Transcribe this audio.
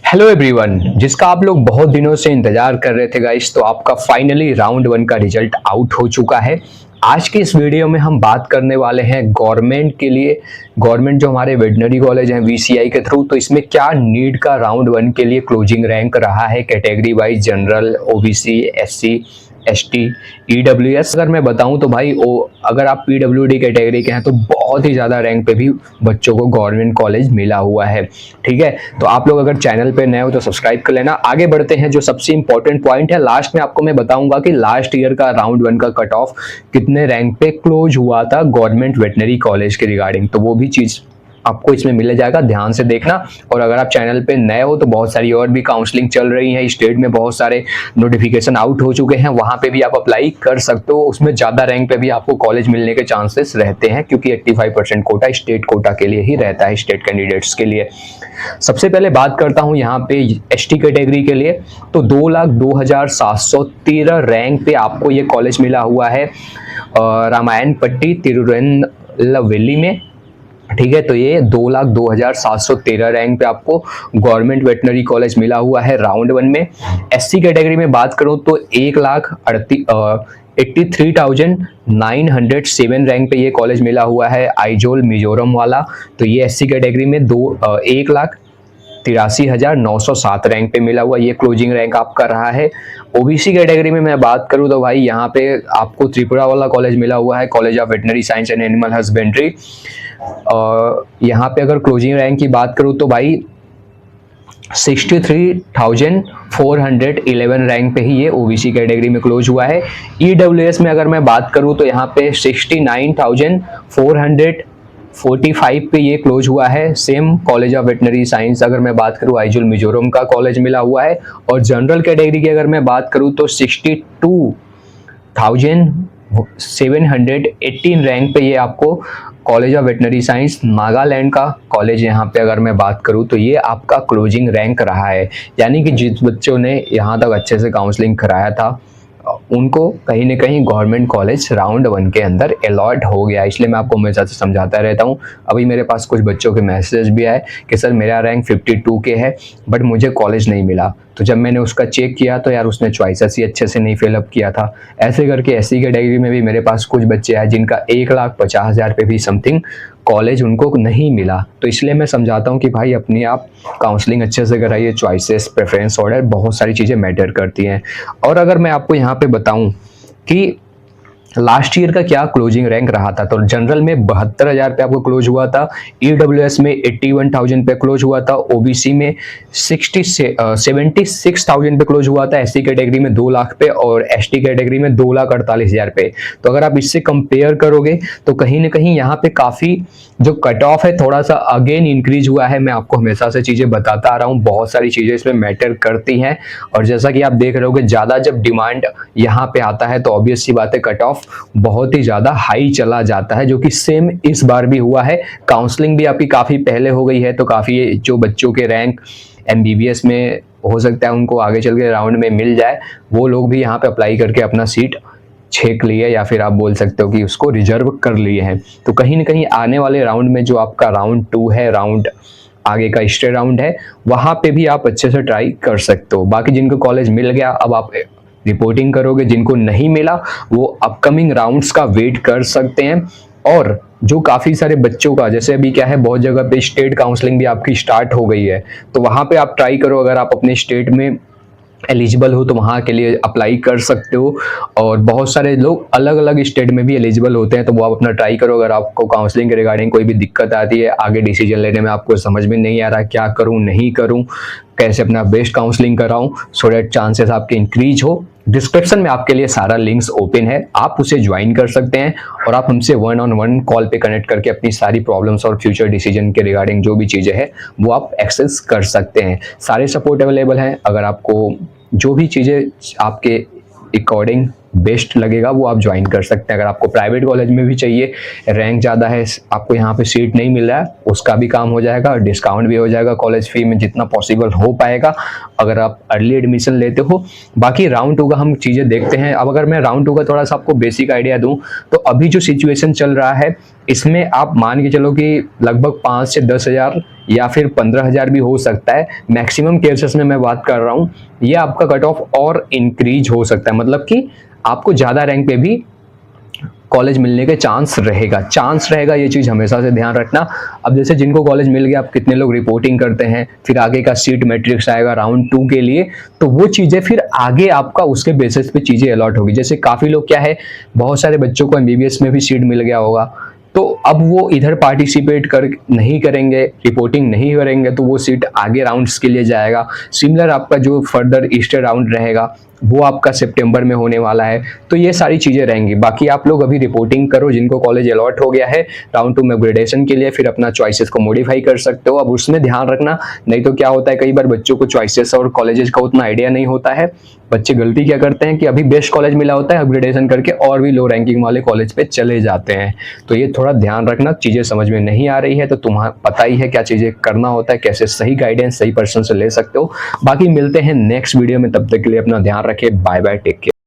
Hello everyone, जिसका आप लोग बहुत दिनों से इंतजार कर रहे थे गाइस, तो आपका फाइनली राउंड 1 का रिजल्ट आउट हो चुका है। आज की इस वीडियो में हम बात करने वाले हैं गवर्नमेंट के लिए, गवर्नमेंट जो हमारे वेटनरी कॉलेज हैं वीसीआई के थ्रू, तो इसमें क्या नीट का राउंड 1 के लिए क्लोजिंग रैंक रहा है category wise, general, OBC, SC, ST, EWS. अगर मैं बताऊं तो भाई अगर आप पीडब्ल्यूडी कैटेगरी के हैं तो बहुत ही ज़्यादा रैंक पे भी बच्चों को गवर्नमेंट कॉलेज मिला हुआ है। ठीक है, तो आप लोग अगर चैनल पे नए हो तो सब्सक्राइब कर लेना। आगे बढ़ते हैं, जो सबसे इंपॉर्टेंट पॉइंट है, लास्ट में आपको मैं बताऊंगा कि लास्ट ईयर का राउंड 1 का कट ऑफ कितने रैंक पे क्लोज हुआ था गवर्नमेंट वेटनरी कॉलेज के रिगार्डिंग, तो वो भी चीज़ आपको इसमें मिल जाएगा, ध्यान से देखना। और अगर आप चैनल पे नए हो तो बहुत सारी और भी काउंसलिंग चल रही है, स्टेट में बहुत सारे नोटिफिकेशन आउट हो चुके हैं, वहां पे भी आप अप्लाई कर सकते हो। उसमें ज़्यादा रैंक पे भी आपको कॉलेज मिलने के चांसेस रहते हैं, क्योंकि 85% कोटा स्टेट कोटा के लिए ही रहता है, स्टेट कैंडिडेट्स के लिए। सबसे पहले बात करता हूँ यहाँ पे एसटी कैटेगरी के लिए, तो 2,02,713 रैंक पे आपको ये कॉलेज मिला हुआ है रामायण पट्टी तिरुनेलवेली में। ठीक है, तो ये 2,02,713 रैंक पे आपको गवर्नमेंट वेटनरी कॉलेज मिला हुआ है राउंड 1 में। एससी कैटेगरी में बात करूं तो 1,83,907 रैंक पे ये कॉलेज मिला हुआ है, आइजोल मिजोरम वाला। तो ये एससी कैटेगरी में 1,83,907 रैंक पे मिला हुआ, ये क्लोजिंग रैंक आपका रहा है। ओबीसी कैटेगरी में मैं बात करूं तो भाई यहाँ पे आपको त्रिपुरा वाला कॉलेज मिला हुआ है, college of veterinary science and animal husbandry. यहाँ पे अगर क्लोजिंग रैंक की बात करूं तो भाई 63,411 रैंक पे ही ये ओबीसी कैटेगरी में क्लोज हुआ है। ईडब्ल्यूएस में अगर मैं बात करूं तो यहाँ पे 69,445 पे ये क्लोज हुआ है। Same college of veterinary science अगर मैं बात करूं आइजोल मिजोरम का कॉलेज मिला हुआ है। और जनरल कैटेगरी की अगर मैं बात करूं तो 62,718 रैंक पे ये आपको college of veterinary science Nagaland का कॉलेज यहाँ पे अगर मैं बात करूँ तो ये आपका क्लोजिंग रैंक रहा है। यानी कि जिस बच्चों ने यहाँ तक अच्छे से काउंसलिंग कराया था उनको कहीं ना कहीं गवर्नमेंट कॉलेज राउंड 1 के अंदर अलॉट हो गया। इसलिए मैं आपको हमेशा से समझाता रहता हूँ। अभी मेरे पास कुछ बच्चों के मैसेज भी आए कि सर मेरा रैंक 52 के है बट मुझे कॉलेज नहीं मिला। तो जब मैंने उसका चेक किया तो यार उसने चॉइसेस ही अच्छे से नहीं फिलअप किया था। ऐसे करके एससी कैटेगरी में भी मेरे पास कुछ बच्चे आए जिनका 1,50,000 पे भी समथिंग कॉलेज उनको नहीं मिला। तो इसलिए मैं समझाता हूँ कि भाई अपनी आप काउंसलिंग अच्छे से कराइए, चॉइसेस, प्रेफरेंस ऑर्डर, बहुत सारी चीज़ें मैटर करती हैं। और अगर मैं आपको यहाँ पे बताऊँ कि लास्ट ईयर का क्या क्लोजिंग रैंक रहा था, तो जनरल में 72,000 पे आपको क्लोज हुआ था, ईडब्ल्यूएस में 81,000 पे क्लोज हुआ था, ओबीसी में 76,000 पे क्लोज हुआ था, एससी कैटेगरी में 2 लाख पे और एसटी कैटेगरी में 2,48,000 पे। तो अगर आप इससे कंपेयर करोगे तो कहीं ना कहीं यहाँ पे काफ़ी जो कट ऑफ है थोड़ा सा अगेन इंक्रीज हुआ है। मैं आपको हमेशा से चीज़ें बताता आ रहा हूँ, बहुत सारी चीज़ें इसमें मैटर करती हैं। और जैसा कि आप देख रहे होगे, ज़्यादा जब डिमांड यहाँ पे आता है तो ऑब्वियस सी बात है कट ऑफ बहुत ही ज़्यादा हाई चला जाता है, जो कि सेम इस बार भी हुआ है। काउंसलिंग भी आपकी काफ़ी पहले हो गई है, तो काफ़ी जो बच्चों के रैंक एमबीबीएस में हो सकता है उनको आगे चल के राउंड में मिल जाए, वो लोग भी यहाँ पे अप्लाई करके अपना सीट छेक लिए या फिर आप बोल सकते हो कि उसको रिजर्व कर लिए हैं। तो कहीं ना कहीं आने वाले राउंड में जो आपका राउंड 2 है, राउंड आगे का स्टे राउंड है, वहाँ पे भी आप अच्छे से ट्राई कर सकते हो। बाकी जिनको कॉलेज मिल गया अब आप रिपोर्टिंग करोगे, जिनको नहीं मिला वो अपकमिंग राउंड्स का वेट कर सकते हैं। और जो काफ़ी सारे बच्चों का, जैसे अभी क्या है, बहुत जगह पे स्टेट काउंसलिंग भी आपकी स्टार्ट हो गई है, तो वहाँ पे आप ट्राई करो। अगर आप अपने स्टेट में एलिजिबल हो तो वहाँ के लिए अप्लाई कर सकते हो। और बहुत सारे लोग अलग अलग स्टेट में भी एलिजिबल होते हैं, तो वो आप अपना ट्राई करो। अगर आपको काउंसलिंग के रिगार्डिंग कोई भी दिक्कत आती है, आगे डिसीजन लेने में आपको समझ में नहीं आ रहा क्या करूँ नहीं करूँ, कैसे अपना बेस्ट काउंसलिंग कराऊँ सो दैट चांसेस आपके इंक्रीज हो, डिस्क्रिप्शन में आपके लिए सारा लिंक्स ओपन है, आप उसे ज्वाइन कर सकते हैं और आप हमसे 1-on-1 कॉल पे कनेक्ट करके अपनी सारी प्रॉब्लम्स और फ्यूचर डिसीजन के रिगार्डिंग जो भी चीज़ें हैं वो आप एक्सेस कर सकते हैं। सारे सपोर्ट अवेलेबल हैं। अगर आपको जो भी चीज़ें आपके अकॉर्डिंग बेस्ट लगेगा वो आप ज्वाइन कर सकते हैं। अगर आपको प्राइवेट कॉलेज में भी चाहिए, रैंक ज़्यादा है, आपको यहाँ पे सीट नहीं मिल रहा है, उसका भी काम हो जाएगा, डिस्काउंट भी हो जाएगा कॉलेज फी में जितना पॉसिबल हो पाएगा अगर आप अर्ली एडमिशन लेते हो। बाकी राउंड 2 का हम चीज़ें देखते हैं। अब अगर मैं राउंड 2 का थोड़ा सा आपको बेसिक आइडिया दूं तो अभी जो सिचुएशन चल रहा है इसमें आप मान के चलो कि लगभग 5 से 10 हज़ार या फिर 15,000 भी हो सकता है। मैक्सिमम केसेस में मैं बात कर रहा हूँ, ये आपका कट ऑफ और इंक्रीज हो सकता है, मतलब कि आपको ज़्यादा रैंक पे भी कॉलेज मिलने के चांस रहेगा, ये चीज़ हमेशा से ध्यान रखना। अब जैसे जिनको कॉलेज मिल गया, आप कितने लोग रिपोर्टिंग करते हैं, फिर आगे का सीट मैट्रिक्स आएगा राउंड 2 के लिए, तो वो चीज़ें फिर आगे आपका उसके बेसिस पे चीज़ें अलॉट होगी। जैसे काफ़ी लोग क्या है, बहुत सारे बच्चों को MBBS में भी सीट मिल गया होगा, तो अब वो इधर पार्टिसिपेट कर नहीं करेंगे, रिपोर्टिंग नहीं करेंगे, तो वो सीट आगे राउंड्स के लिए जाएगा। सिमिलर आपका जो फर्दर ईस्टर राउंड रहेगा वो आपका सितंबर में होने वाला है, तो ये सारी चीज़ें रहेंगी। बाकी आप लोग अभी रिपोर्टिंग करो, जिनको कॉलेज अलॉट हो गया है राउंड 2 में अपग्रेडेशन के लिए, फिर अपना चॉइसेस को मॉडिफाई कर सकते हो। अब उसमें ध्यान रखना, नहीं तो क्या होता है कई बार बच्चों को चॉइसेस और कॉलेजेस का उतना आइडिया नहीं होता है। बच्चे गलती क्या करते हैं कि अभी बेस्ट कॉलेज मिला होता है, अपग्रेडेशन करके और भी लो रैंकिंग वाले कॉलेज पे चले जाते हैं। तो ये थोड़ा ध्यान रखना, चीज़ें समझ में नहीं आ रही है तो तुम्हें पता ही है क्या चीज़ें करना होता है, कैसे सही गाइडेंस सही पर्सन से ले सकते हो। बाकी मिलते हैं नेक्स्ट वीडियो में, तब तक के लिए अपना ध्यान रखें। Bye bye, take care.